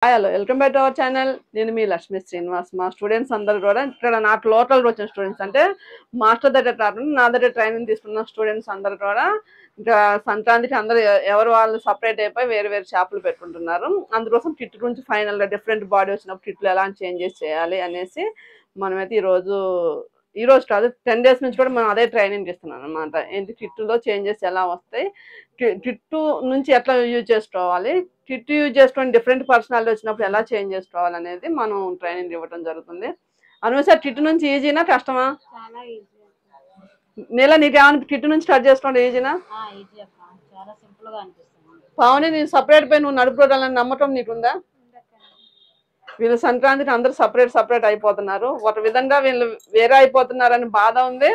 Hello welcome back to our channel. నేను మీ లక్ష్మీ శ్రీనివాస్. మా students అందరూ కూడా ఇక్కడ నాకు లోకల్ వచ్చిన స్టూడెంట్స్ అంటే మాస్టర్ దగ్గర కాకుండా నా దగ్గర ట్రైనింగ్ తీసుకున్న స్టూడెంట్స్ అందరూ కూడా ఇంకా సంక్రాంతికి అందరూ ఎవరు వాళ్ళు సపరేట్ అయిపోయి వేరు వేరు షాపులు పెట్టుకుంటున్నారు. అందుకోసం కిట్ గురించి ఫైనల్గా డిఫరెంట్ బాడీ వచ్చినప్పుడు కిట్లు ఎలా చేంజెస్ చేయాలి అనేసి మనమైతే ఈ రోజు కాదు 10 days నుంచి కూడా మనం అదే ట్రైనింగ్ ఇస్తున్నాం అనమాట. ఏంటి కిట్లో చేంజెస్ ఎలా వస్తాయి, కిట్టు నుంచి ఎట్లా యూజ్ చేసుకోవాలి, కిట్ యూజ్ చేసుకొని డిఫరెంట్ పర్సనాలిటీ వచ్చినప్పుడు ఎలా చేంజ్ చేసుకోవాలి అనేది మనం ట్రైనింగ్ ఇవ్వడం జరుగుతుంది. అనుసారి కిట్ నుంచి ఈజీనా కష్టమా? చాలా ఈజీ నీలా నీకు ఏమైనా కిట్ నుంచి స్టార్ట్ చేసుకోండి ఈజీనా? ఈజీ అక్క, చాలా సింపుల్ గా అనిపిస్తుంది. పావుని నేను సపరేట్ పోయి నువ్వు నడుపుకోవాలని నమ్మకం నీకుందా? వీళ్ళు సంక్రాంతికి అందరూ సపరేట్ అయిపోతున్నారు. ఒక విధంగా వీళ్ళు వేరే అయిపోతున్నారని బాధ ఉంది,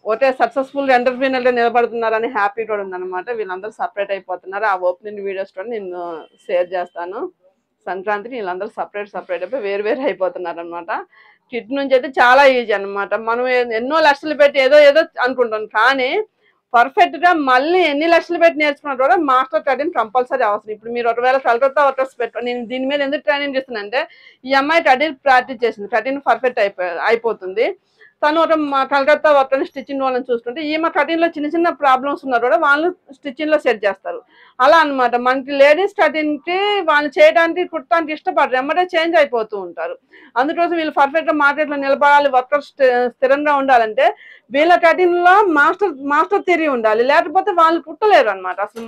ఒకటే సక్సెస్ఫుల్ ఎంటర్ప్రీనర్గా నిలబడుతున్నారని హ్యాపీ కూడా ఉందన్నమాట. వీళ్ళందరూ సపరేట్ అయిపోతున్నారు. ఆ ఓపెనింగ్ వీడియోస్ కూడా నేను షేర్ చేస్తాను. సంక్రాంతికి వీళ్ళందరూ సపరేట్ అయిపోయి వేరు అయిపోతున్నారు అనమాట. కిట్ నుంచి అయితే చాలా ఈజీ అనమాట. మనం ఎన్నో లక్షలు పెట్టి ఏదో అనుకుంటాం, కానీ పర్ఫెక్ట్గా మళ్ళీ ఎన్ని లక్షలు పెట్టి నేర్చుకున్నా కూడా మాస్టర్ ట్రైనింగ్ కంపల్సరీ అవసరం. ఇప్పుడు మీరు ఒకవేళ కలకత్తా వర్కర్స్ పెట్టుకోండి, నేను దీని మీద ఎందుకు ట్రైనింగ్ చేస్తున్నా అంటే ఈ అమ్మాయి ట్రైనింగ్ ప్రాక్టీస్ చేసింది, ట్రైనింగ్ పర్ఫెక్ట్ అయిపోతుంది. తను ఒక కలకత్తా వర్కర్ని స్టిచ్చింగ్ వాళ్ళని చూస్తుంటే ఈమె కటింగ్లో చిన్న ప్రాబ్లమ్స్ ఉన్నారు కూడా వాళ్ళు స్టిచ్చింగ్లో సెట్ చేస్తారు. అలా అనమాట. మనకి లేడీస్ కటింగ్కి వాళ్ళు చేయడానికి కుట్టడానికి ఇష్టపడరు, ఎమ్మటే చేంజ్ అయిపోతూ ఉంటారు. అందుకోసం వీళ్ళు పర్ఫెక్ట్గా మార్కెట్లో నిలబడాలి, వర్కర్స్ స్థిరంగా ఉండాలంటే వీళ్ళ కటింగ్లో మాస్టర్ థియరీ ఉండాలి, లేకపోతే వాళ్ళు కుట్టలేరు అనమాట. అసలు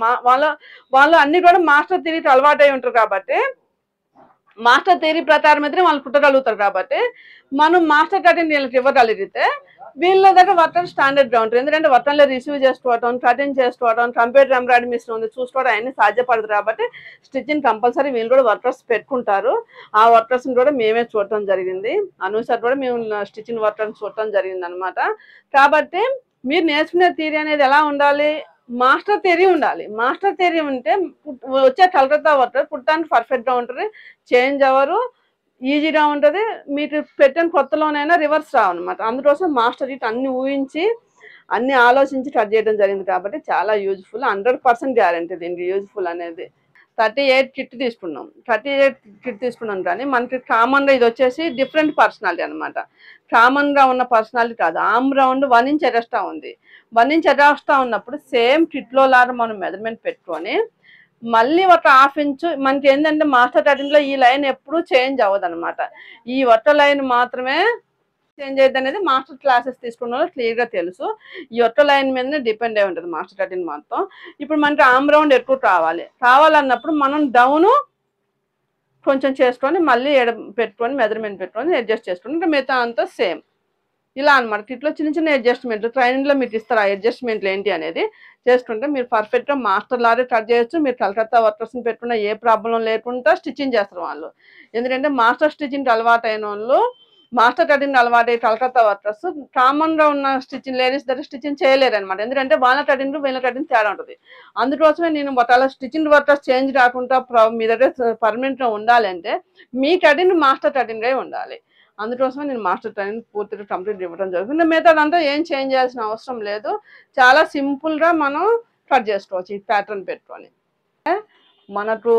వాళ్ళు అన్ని కూడా మాస్టర్ థియరీకి అలవాటై ఉంటారు కాబట్టి మాస్టర్ థియరీ ప్రకారం అయితే వాళ్ళు కుట్టగలుగుతారు. కాబట్టి మనం మాస్టర్ కటింగ్ వీళ్ళకి ఇవ్వగలిగితే వీళ్ళ దగ్గర వర్తన్ స్టాండర్డ్గా ఉంటుంది. ఎందుకంటే వర్తన్లో రిసీవ్ చేసుకోవడం, కటింగ్ చేసుకోవడం, కంప్యూటర్ ఎంబ్రాయిడరీ మిషన్ ఉంది చూసుకోవడం అవన్నీ సాధ్యపడదు. కాబట్టి స్టిచ్చింగ్ కంపల్సరీ వీళ్ళు కూడా వర్కర్స్ పెట్టుకుంటారు. ఆ వర్కర్స్ని కూడా మేమే చూడటం జరిగింది. అనుసారి కూడా మేము స్టిచ్చింగ్ వర్కర్స్ చూడటం జరిగింది అనమాట. కాబట్టి మీరు నేర్చుకునే థియరీ అనేది ఎలా ఉండాలి, మాస్టర్ థియరీ ఉండాలి. మాస్టర్ థియరీ ఉంటే వచ్చే కలకత్తా వర్కర్ కుట్టడానికి పర్ఫెక్ట్గా ఉంటుంది, చేంజ్ అవ్వరు, ఈజీగా ఉంటుంది. మీకు పెట్టిన కొత్తలోనైనా రివర్స్ రావన్నమాట. అందుకోసం మాస్టర్ ఇట్ అన్ని ఊహించి అన్ని ఆలోచించి కట్ చేయడం జరిగింది. కాబట్టి చాలా యూజ్ఫుల్, 100% గ్యారంటీ దీనికి యూజ్ఫుల్ అనేది. 38 కిట్ తీసుకున్నాం. 38 కిట్ తీసుకున్నాం కానీ మనకి కామన్గా ఇది వచ్చేసి డిఫరెంట్ పర్సనాలిటీ అనమాట. కామన్గా ఉన్న పర్సనాలిటీ కాదు. ఆమ్ రౌండ్ 1 ఇంచ్ ఎక్స్ట్రా ఉంది. 1 ఇంచ్ ఎక్స్ట్రా ఉన్నప్పుడు సేమ్ కిట్లో లాగా మనం మెజర్మెంట్ పెట్టుకొని మళ్ళీ ఒక 1/2 ఇంచు మనకి ఏంటంటే మాస్టర్ కటింగ్లో ఈ లైన్ ఎప్పుడూ చేంజ్ అవ్వదు అనమాట. ఈ ఒక్క లైన్ మాత్రమే చేంజ్ అయ్యింది అనేది మాస్టర్ క్లాసెస్ తీసుకున్న వాళ్ళు క్లియర్గా తెలుసు. ఈ ఒక్క లైన్ మీదనే డిపెండ్ అయి ఉంటుంది మాస్టర్ కటింగ్ మొత్తం. ఇప్పుడు మనకి ఆమ్ రౌండ్ ఎక్కువ కావాలన్నప్పుడు మనం డౌను కొంచెం చేసుకొని మళ్ళీ పెట్టుకొని మెజర్మెంట్ పెట్టుకొని అడ్జస్ట్ చేసుకొని ఇంకా మిగతా అంతా సేమ్ ఇలా అనమాట. కిట్లో చిన్న అడ్జస్ట్మెంట్లు ట్రైనింగ్లో మీకు ఇస్తారు. ఆ అడ్జస్ట్మెంట్లు ఏంటి అనేది చేసుకుంటే మీరు పర్ఫెక్ట్గా మాస్టర్ లాగే కట్ చేయొచ్చు. మీరు కలకత్తా వర్కర్స్ని పెట్టుకున్న ఏ ప్రాబ్లం లేకుండా స్టిచ్చింగ్ చేస్తారు వాళ్ళు. ఎందుకంటే మాస్టర్ స్టిచ్చింగ్ అలవాటు అయిన వాళ్ళు, మాస్టర్ కటింగ్ అలవాటు అయ్యి కలకత్తా వర్కర్స్ కామన్గా ఉన్న స్టిచ్చింగ్ లేడీస్ దగ్గర స్టిచ్చింగ్ చేయలేరు అనమాట. ఎందుకంటే వాళ్ళ కటింగ్ వీళ్ళ కటింగ్ తేడా ఉంటుంది. అందుకోసమే నేను ఒకవేళ స్టిచ్చింగ్ వర్కర్స్ చేంజ్ కాకుండా మీ దగ్గర పర్మనెంట్గా ఉండాలంటే మీ కటింగ్ మాస్టర్ కటింగ్ అయి ఉండాలి. అందుకోసమే నేను మాస్టర్ ట్రైనింగ్ పూర్తిగా కంప్లీట్ ఇవ్వడం జరుగుతుంది. మెథడ్ అంతా ఏం చేంజ్ చేయాల్సిన అవసరం లేదు. చాలా సింపుల్గా మనం కట్ చేసుకోవచ్చు ఈ ప్యాటర్న్ పెట్టుకొని. మనకు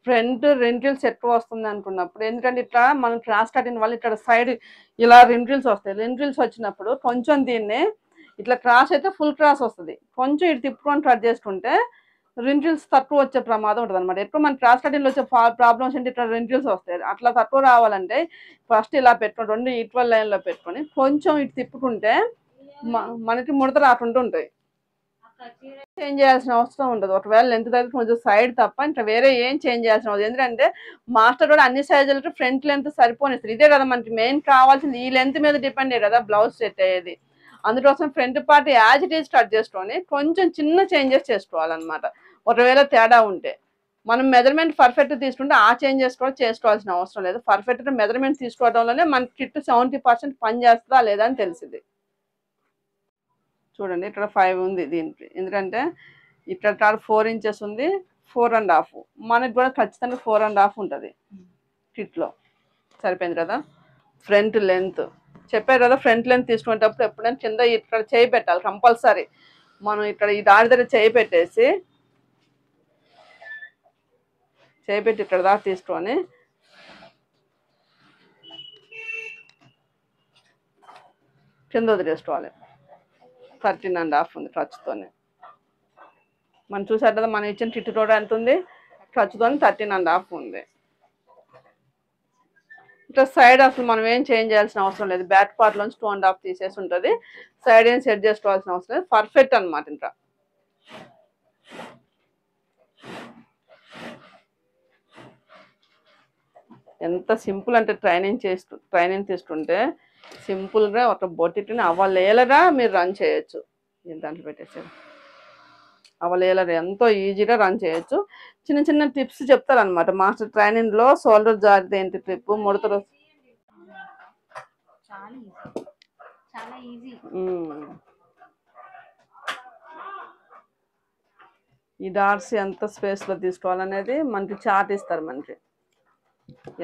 ఫ్రంట్ రెంటిల్స్ ఎక్కువ వస్తుంది అనుకున్నప్పుడు, ఎందుకంటే ఇట్లా మనం క్రాస్ కటింగ్ వల్ల ఇక్కడ సైడ్ ఇలా రెంటిల్స్ వస్తాయి. రెంటిల్స్ వచ్చినప్పుడు కొంచెం దీన్ని ఇట్లా క్రాస్ అయితే ఫుల్ క్రాస్ వస్తుంది, కొంచెం ఇటు తిప్పుకొని కట్ చేసుకుంటే రెంటిల్స్ తక్కువ వచ్చే ప్రమాదం ఉంటుంది అనమాట. ఎక్కువ మన క్రాస్ కటింగ్లో వచ్చే ప్రాబ్లమ్స్ ఏంటి, ఇట్లా రెంటిల్స్ వస్తాయి. అట్లా తక్కువ రావాలంటే ఫస్ట్ ఇలా పెట్టుకొని 2 ఈక్వల్ లైన్లో పెట్టుకొని కొంచెం ఇటు తిప్పుకుంటే మనకి ముడత రాకుండా ఉంటాయి. చేంజ్ చేయాల్సిన అవసరం ఉండదు. ఒకవేళ లెంత్ దగ్గర కొంచెం సైడ్ తప్ప ఇంకా వేరే ఏం చేంజ్ చేయాల్సిన అవసరం. ఎందుకంటే మాస్టర్ కూడా అన్ని సైజులకి ఫ్రంట్ లెంత్ సరిపోనిస్తారు. ఇదే కదా మనకి మెయిన్ కావాల్సింది. ఈ లెంత్ మీద డిపెండ్ అయ్యే కదా బ్లౌజ్ సెట్ అయ్యేది. అందుకోసం front part as it is cut చేసుకొని కొంచెం చిన్న చేంజెస్ చేసుకోవాలన్నమాట. ఒకవేళ తేడా ఉంటే మనం మెజర్మెంట్ పర్ఫెక్ట్ తీసుకుంటే ఆ చేంజెస్ కూడా చేసుకోవాల్సిన అవసరం లేదు. పర్ఫెక్ట్గా మెజర్మెంట్ తీసుకోవడంలోనే మన కిట్ 70% పని చేస్తుందా లేదా అని తెలిసింది. చూడండి ఇక్కడ 5 ఉంది దీనికి, ఎందుకంటే ఇక్కడ 4 ఇంచెస్ ఉంది, 4.5. మనకి కూడా ఖచ్చితంగా 4.5 ఉంటుంది కిట్లో. సరిపోయింది కదా. ఫ్రంట్ లెంత్ చెప్పారు కదా, ఫ్రంట్ లెంత్ తీసుకునేటప్పుడు ఎప్పుడైనా కింద ఇక్కడ చేయి పెట్టాలి కంపల్సరీ. మనం ఇక్కడ ఈ దాడి దగ్గర చేయి పెట్టేసి చేపెట్టి ఇక్కడ దాకా తీసుకొని కింద వదిలేసుకోవాలి. 13.5 ఉంది ఖర్చుతోనే. మనం చూసారు కదా, మనం ఇచ్చిన టిట్టు కూడా ఎంత ఉంది, ఖర్చుతో 13.5 ఉంది. ఇట్లా సైడ్ అసలు మనం ఏం చేంజ్ చేయాల్సిన అవసరం లేదు. బ్యాక్ పార్ట్ లోంచి 2.5 తీసేసి ఉంటుంది. సైడ్ ఏం సెట్ చేసుకోవాల్సిన అవసరం లేదు. పర్ఫెక్ట్ అనమాట. ఇంకా ఎంత సింపుల్ అంటే ట్రైనింగ్ తీసుకుంటే సింపుల్గా ఒక బొటిని అవలేలగా మీరు రన్ చేయొచ్చు. దాంట్లో పెట్టేసారు అవలేలగా ఎంతో ఈజీగా రన్ చేయొచ్చు. చిన్న చిన్న టిప్స్ చెప్తారనమాట మాస్టర్ ట్రైనింగ్లో. షోల్డర్ జారితే ఏంటి టిప్, ముడతలు చాలా ఈజీ. ఈ డాట్స్ ఎంత స్పేస్లో తీసుకోవాలనేది మనకి చార్ట్ ఇస్తారు. మనకి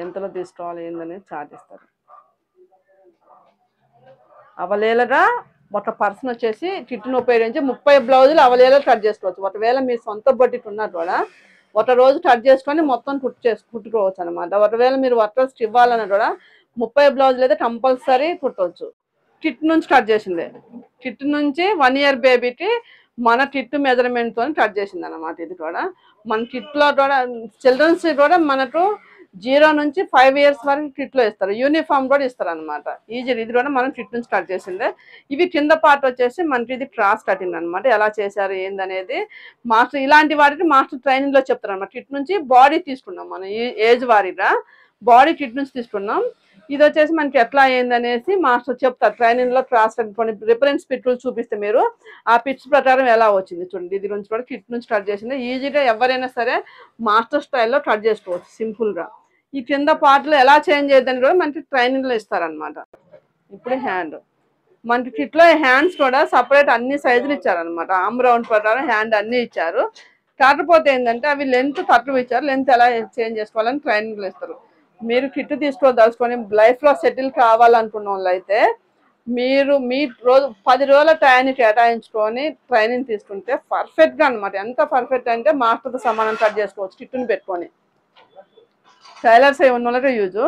ఎంతలో తీసుకోవాలి ఏందనేది చార్ట్ ఇస్తారు. అవలేలగా ఒక పర్సన్ వచ్చేసి కిట్ను ఉపయోగించి 30 బ్లౌజులు అవలేలో కట్ చేసుకోవచ్చు. ఒకవేళ మీ సొంత బడ్జెట్ ఉన్నా కూడా ఒక రోజు కట్ చేసుకొని మొత్తం కుట్టుకోవచ్చు అనమాట. ఒకవేళ మీరు వర్కర్స్కి ఇవ్వాలన్నా కూడా 30 బ్లౌజులు అయితే కంపల్సరీ కుట్టవచ్చు. కిట్ నుంచి కట్ చేసిందే. కిట్ నుంచి 1 ఇయర్ బేబీకి మన కిట్ మెజర్మెంట్తో కట్ చేసింది అనమాట. ఇది కూడా మన కిట్లో కూడా చిల్డ్రన్స్ కూడా మనకు 0 నుంచి 5 ఇయర్స్ వరకు కిట్లో ఇస్తారు. యూనిఫామ్ కూడా ఇస్తారు అనమాట. ఈజీ. ఇది కూడా మనం కిట్ నుంచి కట్ చేసిందే. ఇవి కింద పార్ట్ వచ్చేసి మనకి ఇది క్రాస్ కటింగ్ అనమాట. ఎలా చేశారు ఏందనేది మాస్టర్ ఇలాంటి వాటికి మాస్టర్ ట్రైనింగ్లో చెప్తారు అనమాట. కిట్ నుంచి బాడీ తీసుకున్నాం మనం, ఈ ఏజ్ వారీగా బాడీ కిట్ నుంచి తీసుకున్నాం. ఇది వచ్చేసి మనకి ఎట్లా అయిందనేసి మాస్టర్ చెప్తారు ట్రైనింగ్లో. క్రాస్ కొన్ని రిఫరెన్స్ పిట్లు చూపిస్తే మీరు ఆ పిట్స్ ప్రకారం ఎలా వచ్చింది చూడండి. ఇది నుంచి కూడా కిట్ నుంచి కట్ చేసింది. ఈజీగా ఎవరైనా సరే మాస్టర్ స్టైల్లో కట్ చేసుకోవచ్చు సింపుల్గా. ఈ కింద పార్ట్లో ఎలా చేంజ్ చేయద్దని కూడా మనకి ట్రైనింగ్లో ఇస్తారనమాట. ఇప్పుడు హ్యాండ్ మనకి కిట్లో హ్యాండ్స్ కూడా సపరేట్ అన్ని సైజులు ఇచ్చారనమాట. ఆమ్ రౌండ్ ప్రకారం హ్యాండ్ అన్నీ ఇచ్చారు. కాకపోతే ఏంటంటే అవి లెంత్ తక్కువ ఇచ్చారు. లెంత్ ఎలా చేంజ్ చేసుకోవాలని ట్రైనింగ్లో ఇస్తారు. మీరు కిట్ తీసుకోదలుచుకొని లైఫ్లో సెటిల్ కావాలనుకున్న వాళ్ళు అయితే మీరు మీ 10 రోజుల టైంని కేటాయించుకొని ట్రైనింగ్ తీసుకుంటే పర్ఫెక్ట్గా అనమాట. ఎంత పర్ఫెక్ట్ అంటే మాస్టర్తో సమానం కట్ చేసుకోవచ్చు కిట్టుని పెట్టుకొని. టైలర్స్ ఏ ఉన్న వాళ్ళకే యూజ్.